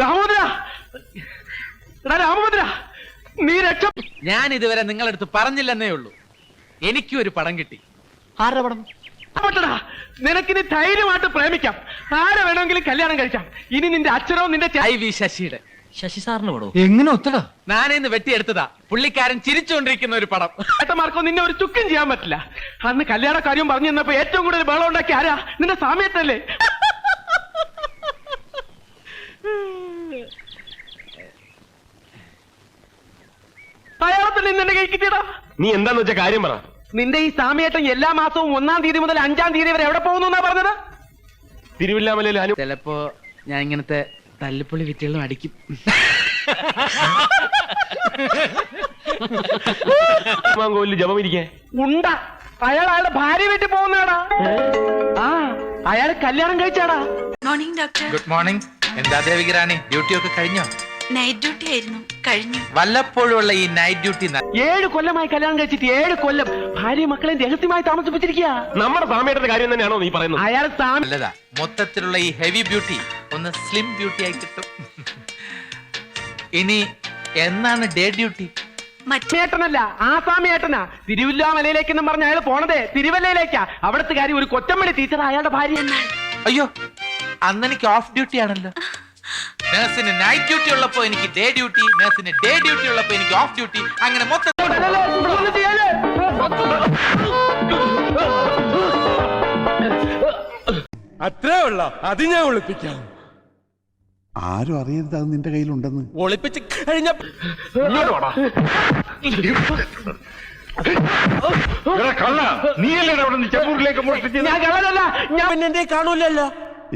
രാമഭദ്ര, രാമഭദ്ര, നീ രക്ഷ. ഞാൻ ഇതുവരെ നിങ്ങളടുത്ത് പറഞ്ഞില്ലെന്നേ ഉള്ളൂ. എനിക്കും ഒരു പടം കിട്ടി. ആരുടെ പടം? നിനക്കിനി ധൈര്യമായിട്ട് പ്രേമിക്കാം, ആരെ വേണമെങ്കിലും കല്യാണം കഴിക്കാം. ഇനി നിന്റെ അച്ഛനോ നിന്റെ ശശിയുടെ. ശശി സാറിന് പടം എങ്ങനെ ഒത്തടാ? ഞാനിന്ന് വെട്ടിയെടുത്തതാ. പുള്ളിക്കാരൻ ചിരിച്ചുകൊണ്ടിരിക്കുന്ന ഒരു പടം. ഏട്ടന്മാർക്കോ നിന്നെ ഒരു ചുക്കും ചെയ്യാൻ പറ്റില്ല. അന്ന് കല്യാണ കാര്യം പറഞ്ഞു തന്നപ്പോ ഏറ്റവും കൂടുതൽ ബഹളം ഉണ്ടാക്കി ആരാ? നിന്റെ സാമ്യത്തല്ലേ? അയാളെ തന്നെ നിന്റെ കൈ കിട്ടിയടാ. നീ എന്താന്ന് വെച്ച കാര്യം പറ. നിന്റെ ഈ സാമിയേട്ടൻ എല്ലാ മാസവും 1-ാം തീയതി മുതൽ 5-ാം തീയതി വരെ എവിടെ പോകുന്നു എന്നാ പറഞ്ഞത്? തിരുവില്ലാമലയിൽ ചിലപ്പോ ഞാൻ ഇങ്ങനത്തെ തല്ലിപ്പൊളി വിറ്റുകളും അടിക്കും. ജപം ഇരിക്കേ ഉണ്ട. അയാൾ അയാളുടെ ഭാര്യ വീട്ടിൽ പോകുന്നതാടാ. ആ, അയാൾ കല്യാണം കഴിച്ചാടാ. Morning doctor. Good morning. എന്താ ദേവികറാണി, ഡ്യൂട്ടി ഒക്കെ കഴിഞ്ഞോ? നൈറ്റ് ഡ്യൂട്ടി ആയിരുന്നു, കഴിഞ്ഞു. വല്ലപ്പോഴും ഉള്ള ഈ നൈറ്റ് ഡ്യൂട്ടി 7 കൊല്ലമായി കല്യാണം കഴിച്ചിട്ട് 7 കൊല്ലം ഭാര്യ മക്കളെ രഹസ്യമായി താമസിപ്പിച്ചിരിക്കുക. നമ്മുടെ സാമയുടെ കാര്യം തന്നെയാണോ നീ പറയുന്നത്? അയാൾ നല്ലതാ. മൊത്തത്തിലുള്ള ഈ ഹെവി ബ്യൂട്ടി ഒന്ന് സ്ലിം ബ്യൂട്ടി ആയി കിട്ടും. ഇനി എന്നാണ് ഡേ ഡ്യൂട്ടി? മറ്റേട്ടനല്ല, ആസാമിയേട്ടനാ. തിരുവില്ലാമലയിലേക്കെന്നും പറഞ്ഞ അയാൾ പോണതേ തിരുവല്ലയിലേക്കാ. അവിടുത്തെ കാര്യം ഒരു കൊച്ചമ്മടി ടീച്ചർ അയാളുടെ ഭാര്യ. അയ്യോ, അന്ന് എനിക്ക് ഓഫ് ഡ്യൂട്ടി ആണല്ലോ. നഴ്സിന് നൈറ്റ് ഡ്യൂട്ടി ഉള്ളപ്പോ എനിക്ക് ഡേ ഡ്യൂട്ടി, നഴ്സിന് ഡേ ഡ്യൂട്ടി ഉള്ളപ്പോ എനിക്ക് ഓഫ് ഡ്യൂട്ടി, അങ്ങനെ മൊത്തത്തിൽ അത്രേ ഉള്ള. അത് ഞാൻ ഒളിപ്പിക്കാം. ആരും അറിയരുത് അത് നിന്റെ കയ്യിലുണ്ടെന്ന്. ഒളിപ്പിച്ച് കഴിഞ്ഞ ഞാൻ കള്ളനല്ല, ഞാൻ എന്റെ കാണൂലല്ലോ.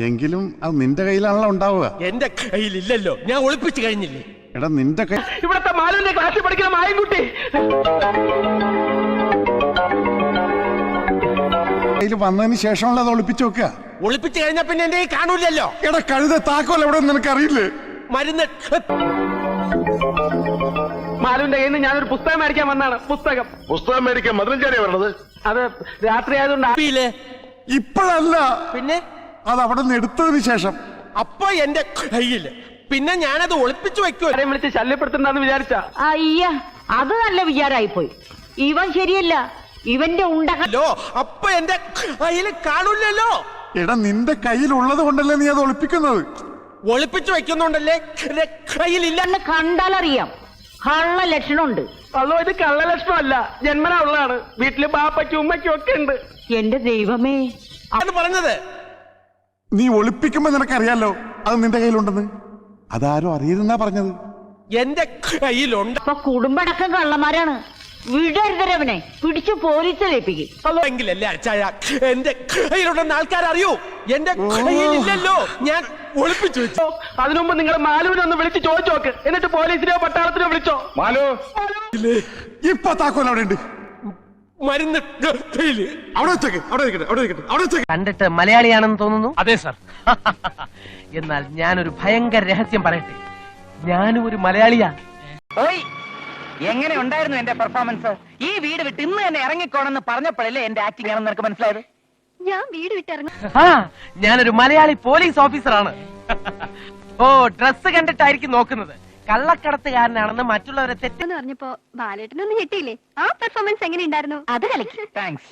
എങ്കിലും അത് നിന്റെ കയ്യിലാണല്ലോ ഉണ്ടാവുക. എന്റെ കയ്യിലില്ലല്ലോ, ഞാൻ ഒളിപ്പിച്ച് കഴിഞ്ഞില്ലേ. എടാ നിന്റെ ഇവിടത്തെ മാലുവിന്റെ ക്ലാസ്സിൽ പഠിക്കുന്ന മായൻകുട്ടി കയ്യിൽ വന്നതിന് ശേഷമുള്ള അത് ഒളിപ്പിച്ചു വെക്കുക. ഒളിപ്പിച്ച് കഴിഞ്ഞ പിന്നെ എന്റെ കാണൂലല്ലോ. എടാ കഴുത താക്കോൽ എവിടെ നിനക്ക് അറിയില്ലേ? മരുന്ന് മാലുവിന്റെ കയ്യിൽ നിന്ന് ഞാനൊരു പുസ്തകം മേടിക്കാൻ വന്നാണ്. പുസ്തകം മേടിക്കാൻ മധുരഞ്ചാരിയാ വരണത്. അത് രാത്രി ആയതുകൊണ്ട് ഇപ്പോഴല്ല, പിന്നെ അത് അവിടെ നിന്ന് എടുത്തതിന് ശേഷം. അപ്പൊ എന്റെ കയ്യില് പിന്നെ ഞാനത് ഒളിപ്പിച്ചു വെക്കുവോ? ആരെയും വിളിച്ച് ശല്യപ്പെടുത്തണ്ടെന്ന് വിചാരിച്ച. അയ്യ, അത് നല്ല വിചാരായി പോയി. ഇവൻ ശരിയല്ല, ഇവന്റെ ഉണ്ടല്ലോ. അപ്പൊ എന്റെ കയ്യില് കാണൂലല്ലോ. എടാ നിന്റെ കയ്യിലുള്ളത് കൊണ്ടല്ലേ നീ അത് ഒളിപ്പിക്കുന്നത്. ഒളിപ്പിച്ചു വെക്കുന്നുണ്ടല്ലേ, കയ്യിലില്ല. കണ്ടാലറിയാം, കള്ള ലക്ഷണമുണ്ട്. അല്ലോ, ഇത് കള്ള ലക്ഷണമല്ല, ജന്മനാ ഉള്ളതാണ്. വീട്ടില് ബാപ്പയ്ക്കും ഉമ്മയ്ക്കും ഒക്കെ ഉണ്ട്. എന്റെ ദൈവമേ, അത് പറഞ്ഞത്. നീ ഒളിപ്പിക്കുമ്പോ നിനക്കറിയാലോ അത് നിന്റെ കയ്യിലുണ്ടെന്ന്. അതാരും അറിയരുതെന്നാ പറഞ്ഞത്. എന്റെ കയ്യിലുണ്ട്. ഇപ്പൊ കുടുംബടക്കം കള്ളന്മാരാണ്. വിടരുതരവനെ പിടിച്ചു പോലീസിലേപ്പിക്കും. എങ്കിലല്ലേ അച്ചായ എന്റെ കയ്യിലുണ്ടെന്ന് ആൾക്കാരറിയൂ. എന്റെ കയ്യിലില്ലല്ലോ, ഞാൻ ഒളിപ്പിച്ചു വെച്ചു. അതിനുമുമ്പ് നിങ്ങൾ മാലുവിനെ ഒന്ന് വിളിച്ച് ചോദിച്ചു നോക്ക്. എന്നിട്ട് പോലീസിനെയോ പട്ടാളത്തിനോ വിളിച്ചോ. മാലു, ഇപ്പൊ താക്കോൽ അവിടെ ഉണ്ട്. മരുന്ന് കയ്യില് അവിടെ വെച്ചേക്ക്, അവിടെ ഇരിക്കട്ടെ, അവിടെ ഇരിക്കട്ടെ, അവിടെ വെച്ചേക്ക്. കണ്ടിട്ട് മലയാളിയാണെന്ന് തോന്നുന്നു. അതെ സർ. എന്നാൽ ഞാനൊരു ഭയങ്കര രഹസ്യം പറയട്ടെ, ഞാനും ഒരു മലയാളിയാ. ഓയ്, എങ്ങനെ ഉണ്ടായിരുന്നു എന്റെ പെർഫോമൻസ്? ഈ വീട് വിട്ട് ഇന്ന് തന്നെ ഇറങ്ങിക്കോണെന്ന് പറഞ്ഞപ്പോഴല്ലേ എന്റെ ആക്ടിംഗ് ആണെന്ന് നിനക്ക് മനസ്സിലായത്? ഞാൻ വീട് വിട്ടിറങ്ങി. ഞാനൊരു മലയാളി പോലീസ് ഓഫീസറാണ്. ഓ, ഡ്രസ് കണ്ടിട്ടായിരിക്കും നോക്കുന്നത്. കള്ളക്കടത്തുകാരനാണെന്ന് മറ്റുള്ളവരെ തെറ്റെന്ന് പറഞ്ഞപ്പോ ബാലേട്ടനൊന്നും ഞെട്ടിയില്ലേ? ആ പെർഫോമൻസ് എങ്ങനെ ഉണ്ടായിരുന്നു? അത് കളിക്ക്. താങ്ക്സ്.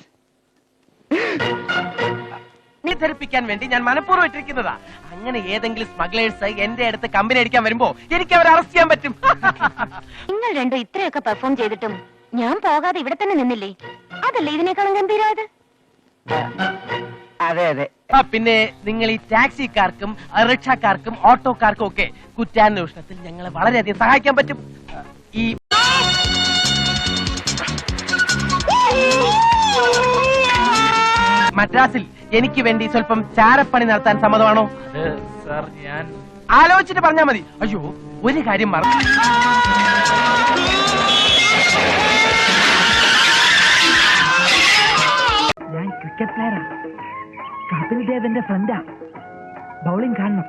ധരിപ്പിക്കാൻ വേണ്ടി ഞാൻ മനഃപൂർവ്വം ഇട്ടിരിക്കുന്നതാ. അങ്ങനെ ഏതെങ്കിലും സ്മഗ്ലേഴ്സ് എന്റെ അടുത്ത് കമ്പനി അടിക്കാൻ വരുമ്പോ എനിക്ക് അവരെ അറസ്റ്റ് ചെയ്യാൻ പറ്റും. നിങ്ങൾ രണ്ടും ഇത്രയൊക്കെ പെർഫോം ചെയ്തിട്ടും ഞാൻ പോകാതെ ഇവിടെ തന്നെ നിന്നില്ലേ? അതല്ലേ ഇതിനേക്കാളും ഗംഭീരമായത്? അതെ അതെ. പിന്നെ നിങ്ങൾ ഈ ടാക്സിക്കാർക്കും റിക്ഷക്കാർക്കും ഓട്ടോക്കാർക്കും ഒക്കെ കുറ്റാന്വേഷണത്തിൽ ഞങ്ങളെ വളരെയധികം സഹായിക്കാൻ പറ്റും. ഈ മദ്രാസിൽ എനിക്ക് വേണ്ടി സ്വല്പം ചാരപ്പണി നടത്താൻ സമ്മതമാണോ? സർ, ഞാൻ ആലോചിച്ചിട്ട് പറഞ്ഞാ മതി. അയ്യോ, ഒരു കാര്യം മറന്നു. ഞാൻ ക്രിക്കറ്റ് പ്ലെയറാ. കപിൽ ദേവന്റെ ഫ്രണ്ടാ. ബൗളിംഗ് കാണണം.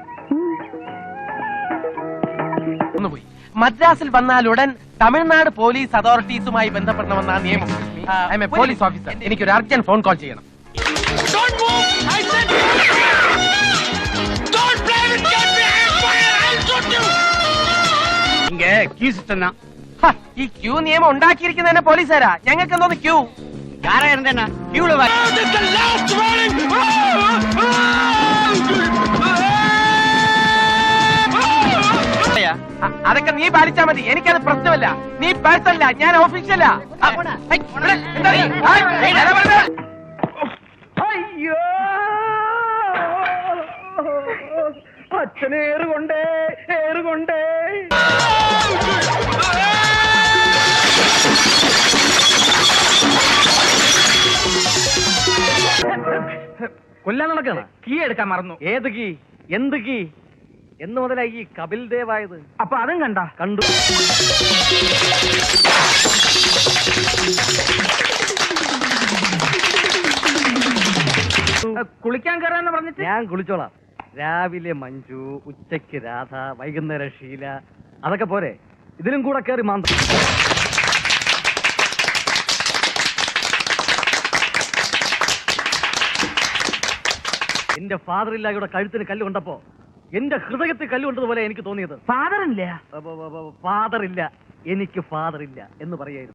ഒന്നുപോയി. മദ്രാസിൽ വന്നാൽ ഉടൻ തമിഴ്നാട് പോലീസ് അതോറിറ്റീസുമായി ബന്ധപ്പെടണമെന്നാണ് നിയമം. I M A police officer. എനിക്കൊരു അർജന്റ് ഫോൺ കോൾ ചെയ്യണം. Don't move! I said don't play with gun behind fire! I'll shoot you! ഹ, ഈ ക്യൂ നിയമം ഉണ്ടാക്കിയിരിക്കുന്നതന്നെ പോലീസുകാരാ. ഞങ്ങൾക്ക് എന്തോന്ന് ക്യൂ? അതൊക്കെ നീ പാലിച്ചാ മതി, എനിക്കത് പ്രശ്നമല്ല. നീ പേഴ്സണല്ല, ഞാൻ ഓഫീഷ്യലാ. അയ്യോ അച്ഛനേറുകൊണ്ടേ ഏറുകൊണ്ടേ. കൊല്ലാൻ നടക്കാണ്. കീ എടുക്കാൻ മറന്നു. ഏത് കീ? എന്ത് കീ? എന്ന് മുതലായി ഈ കപിൽ ദേവായത്? അപ്പൊ അതും കണ്ടു. കുളിക്കാൻ കയറാന്ന് പറഞ്ഞിട്ട് ഞാൻ കുളിച്ചോളാം. രാവിലെ മഞ്ജു, ഉച്ചയ്ക്ക് രാധ, വൈകുന്നേരം ഷീല, അതൊക്കെ പോരെ? ഇതിലും കൂടെ കയറി മാന്ത. എന്റെ ഫാദർ ഇല്ല ഇവിടെ കഴുത്തിന് കല്ല് കൊണ്ടപ്പോ എന്റെ ഹൃദയത്തിൽ കല്ല് കൊണ്ടതുപോലെ എനിക്ക് തോന്നിയത്. ഫാദർ ഇല്ല, എനിക്ക് ഫാദർ ഇല്ല എന്ന് പറയായിരുന്നു.